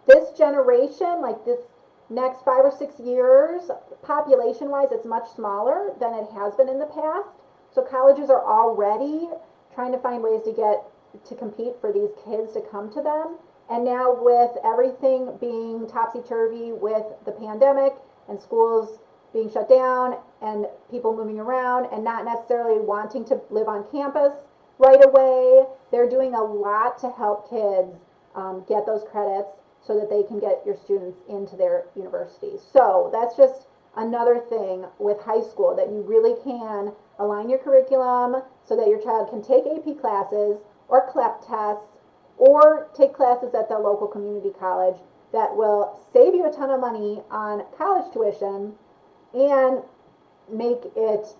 this generation, like this next 5 or 6 years, population-wise, it's much smaller than it has been in the past. So colleges are already trying to find ways to compete for these kids to come to them. And now with everything being topsy-turvy with the pandemic and schools being shut down and people moving around and not necessarily wanting to live on campus right away, they're doing a lot to help kids get those credits so that they can get your students into their universities. So that's just another thing with high school, that you really can align your curriculum so that your child can take AP classes or CLEP tests or take classes at the local community college that will save you a ton of money on college tuition and make it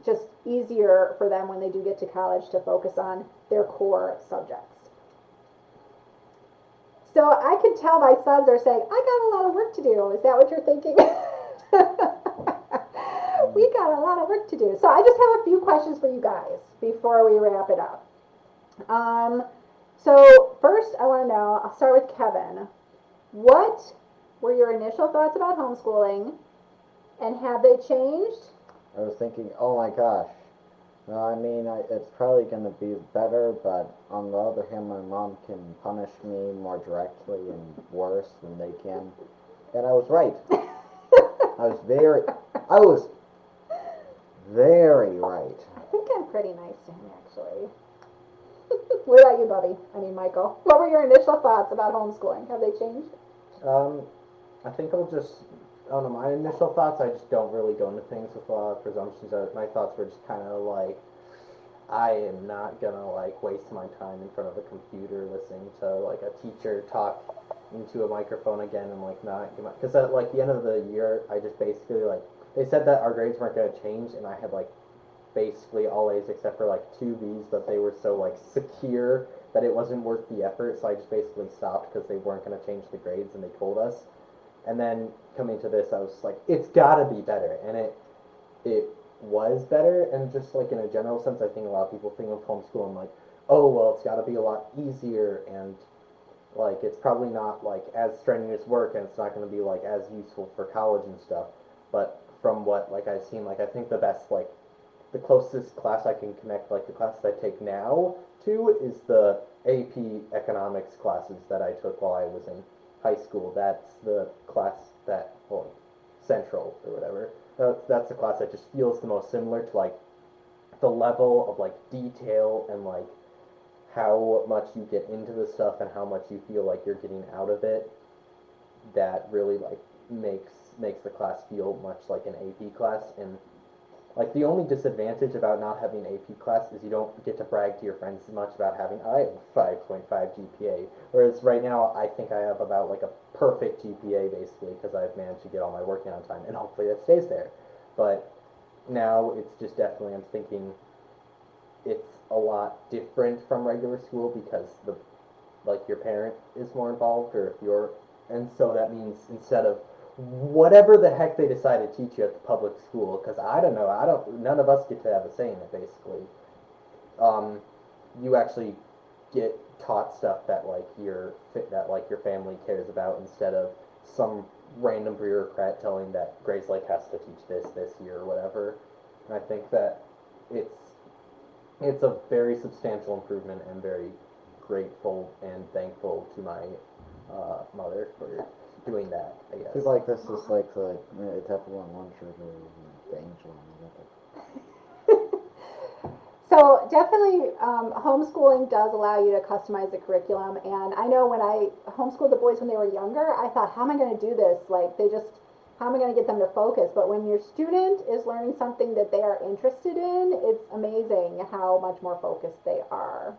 just easier for them when they do get to college to focus on their core subjects. So I can tell my sons are saying, I got a lot of work to do. Is that what you're thinking? We got a lot of work to do. So I just have a few questions for you guys before we wrap it up. So first I want to know, I'll start with Kevin. What were your initial thoughts about homeschooling, and have they changed? I was thinking, oh my gosh. No, I mean, it's probably going to be better, but on the other hand, my mom can punish me more directly and worse than they can. And I was right. I was very right. I think I'm pretty nice to him, actually. What about you, Bubby? I mean, Michael. What were your initial thoughts about homeschooling? Have they changed? I think I don't know, my initial thoughts, I just don't really go into things with a lot of presumptions. My thoughts were just kind of like, I am not gonna like waste my time in front of a computer listening to like a teacher talk into a microphone again and like not because at like the end of the year I just basically like they said that our grades weren't gonna change and I had like basically all A's except for like two B's, but they were so like secure that it wasn't worth the effort, so I just basically stopped because they weren't gonna change the grades and they told us. And then coming to this, I was like, it's gotta be better, and it was better, and just like in a general sense, I think a lot of people think of homeschool and like, oh well, it's got to be a lot easier, and like it's probably not like as strenuous work, and it's not going to be like as useful for college and stuff. But from what like I've seen, like I think the best like the closest class I can connect like the classes I take now to is the AP economics classes that I took while I was in high school. That's the class that well, Central or whatever that's the class that just feels the most similar to like the level of like detail and like how much you get into the stuff and how much you feel like you're getting out of it that really like makes the class feel much like an AP class. And like the only disadvantage about not having an AP class is you don't get to brag to your friends as much about having I have a 5.5 GPA, whereas right now I think I have about like a perfect GPA basically because I've managed to get all my work done on time and hopefully that stays there. But now it's just definitely I'm thinking it's a lot different from regular school because the like your parent is more involved or if you're and so that means instead of whatever the heck they decide to teach you at the public school because I don't know I don't none of us get to have a say in it basically you actually get taught stuff that like your family cares about instead of some random bureaucrat telling that Grace Lake has to teach this year or whatever. And I think that it's it's a very substantial improvement and very grateful and thankful to my mother for doing that, I guess. I feel like this is like the typical one trigger the angel. So definitely, homeschooling does allow you to customize the curriculum. And I know when I homeschooled the boys when they were younger, I thought, how am I going to do this? Like how am I going to get them to focus? But when your student is learning something that they are interested in, it's amazing how much more focused they are.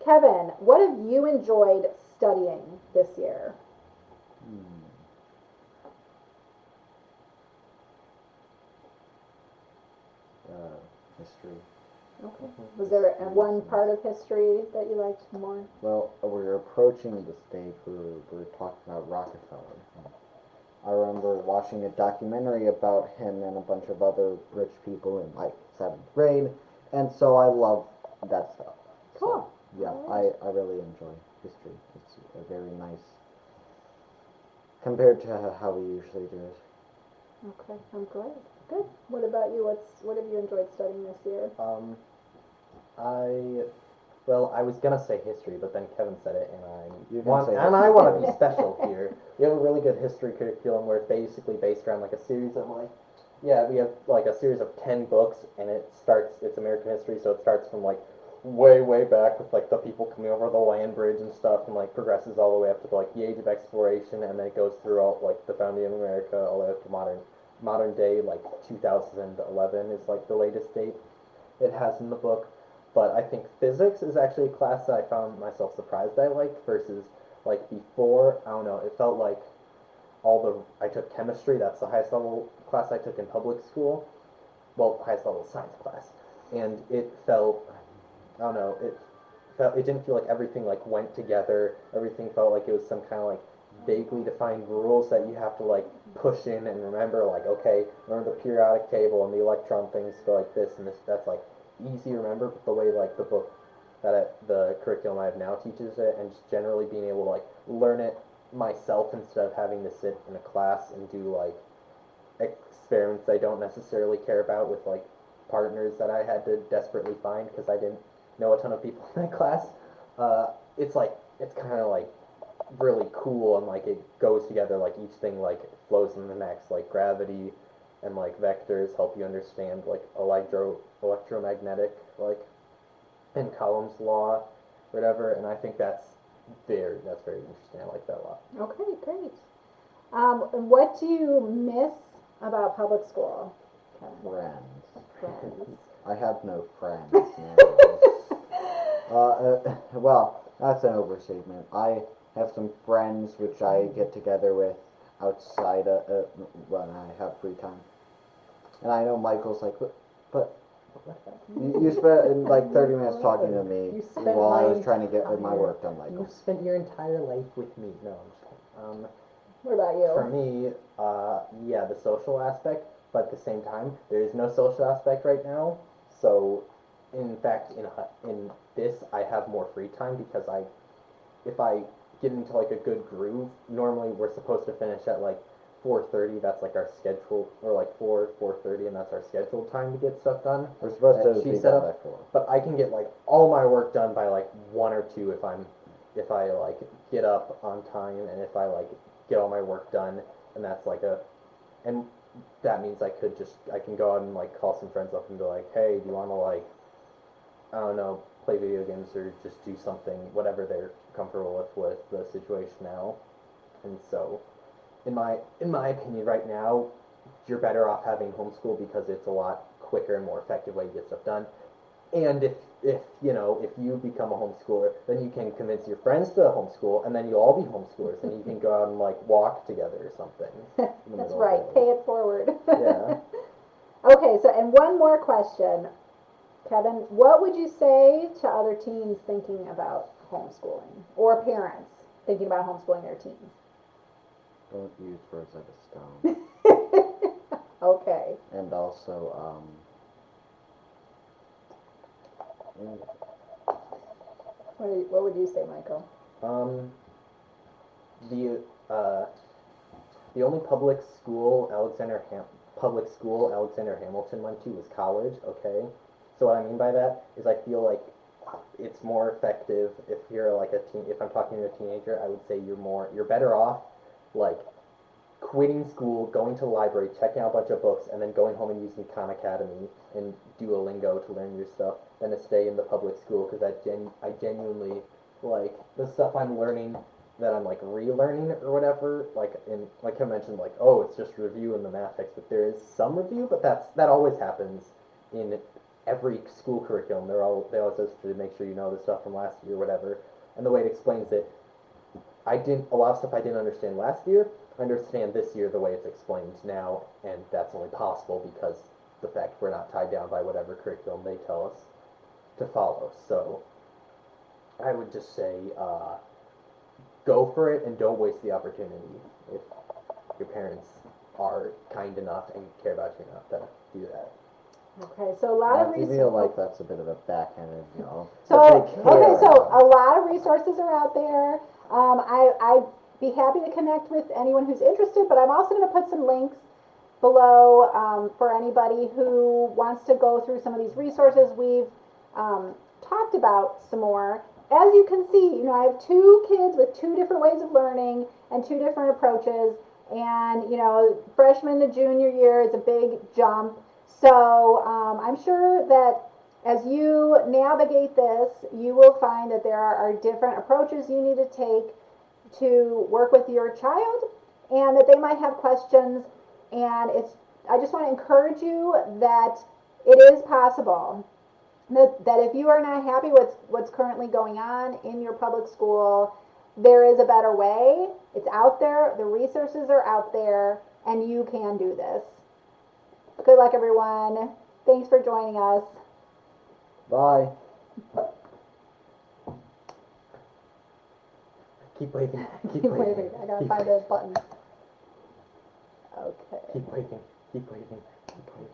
Kevin, what have you enjoyed studying this year? History. Okay. Was there one part of history that you liked more? Well, we're approaching the stage where we're talking about Rockefeller. I remember watching a documentary about him and a bunch of other rich people in like 7th grade, and so I love that stuff. Cool. So, yeah, I really enjoy history. It's a very nice compared to how we usually do it. Okay, I'm glad. Good. What about you? What have you enjoyed studying this year? I was gonna say history, but then Kevin said it, and I want to be special here. We have a really good history curriculum where it's basically based around like a series of like, yeah, we have like a series of 10 books, and it's American history, so it starts from like way back with like the people coming over the land bridge and stuff, and like progresses all the way up to like the age of exploration, and then it goes through all like the founding of America all the way up to modern day, like 2011 is like the latest date it has in the book. But I think physics is actually a class that I found myself surprised I liked versus like before. I don't know, it felt like I took chemistry, that's the highest level class I took in public school. Well, highest level science class. And it felt, I don't know, it didn't feel like everything like went together. Everything felt like it was some kind of like vaguely defined rules that you have to like push in and remember like okay remember the periodic table and the electron things go like this and this that's like easy to remember, but the way like the curriculum I have now teaches it and just generally being able to like learn it myself instead of having to sit in a class and do like experiments I don't necessarily care about with like partners that I had to desperately find because I didn't know a ton of people in that class. It's kind of like really cool and like it goes together like each thing like flows in the next like gravity and like vectors help you understand like electromagnetic like and Coulomb's law whatever, and I think that's very interesting. I like that a lot. Okay, great. What do you miss about public school? Friends. I have no friends. No. Well, that's an overstatement. I have some friends which I get together with outside when I have free time. And I know Michael's like, but you spent like 30 minutes talking to me You spent while I my was trying to get my entire- work done, Michael. You've spent your entire life with me. No, I'm just kidding. What about you? For me, yeah, the social aspect, but at the same time, there is no social aspect right now. So, in fact, in this, I have more free time because if I get into like a good groove, normally we're supposed to finish at like 4:30. That's like our schedule, or like 4:30, and that's our scheduled time to get stuff done. We're supposed that to she be set done up. by 4. But I can get like all my work done by like 1 or 2 if I like get up on time and if I like get all my work done, and that's like and that means I can go out and like call some friends up and be like, hey, do you want to like, I don't know, play video games or just do something, whatever they're comfortable with the situation now. And so, in my opinion, right now, you're better off having homeschool because it's a lot quicker and more effective way to get stuff done. And if you become a homeschooler, then you can convince your friends to homeschool, and then you'll all be homeschoolers, and you can go out and like walk together or something. That's right. Pay it forward. Yeah. Okay. So, and one more question, Kevin. What would you say to other teens thinking about homeschooling, or parents thinking about homeschooling their teens? Don't use Rosetta Stone. Okay. And also, What would you say, Michael? The only public school Alexander Hamilton went to was college. Okay, so what I mean by that is I feel like it's more effective if you're like if I'm talking to a teenager, I would say you're better off like quitting school, going to the library, checking out a bunch of books, and then going home and using Khan Academy and Duolingo to learn your stuff than to stay in the public school, because I genuinely like the stuff I'm learning that I'm like relearning or whatever, like I mentioned, like, oh, it's just review in the math textbook. There is some review, but that always happens in every school curriculum. They always says to make sure you know the stuff from last year or whatever. And the way it explains it, a lot of stuff I didn't understand last year, I understand this year the way it's explained now, and that's only possible because the fact we're not tied down by whatever curriculum they tell us to follow. So I would just say go for it and don't waste the opportunity if your parents are kind enough and care about you enough to do that. Okay, so a lot of I feel like that's a bit of a backhanded, So a a lot of resources are out there. I'd be happy to connect with anyone who's interested, but I'm also going to put some links below for anybody who wants to go through some of these resources. We've talked about some more. As you can see, I have 2 kids with 2 different ways of learning and 2 different approaches. And, freshman to junior year is a big jump. So I'm sure that as you navigate this, you will find that there are different approaches you need to take to work with your child, and that they might have questions. And I just want to encourage you that it is possible. That if you are not happy with what's currently going on in your public school, there is a better way. It's out there. The resources are out there, and you can do this. Good luck, everyone. Thanks for joining us. Bye. Keep waving. Keep waving. I gotta find a button. Okay. Keep waving. Keep waving. Keep waving.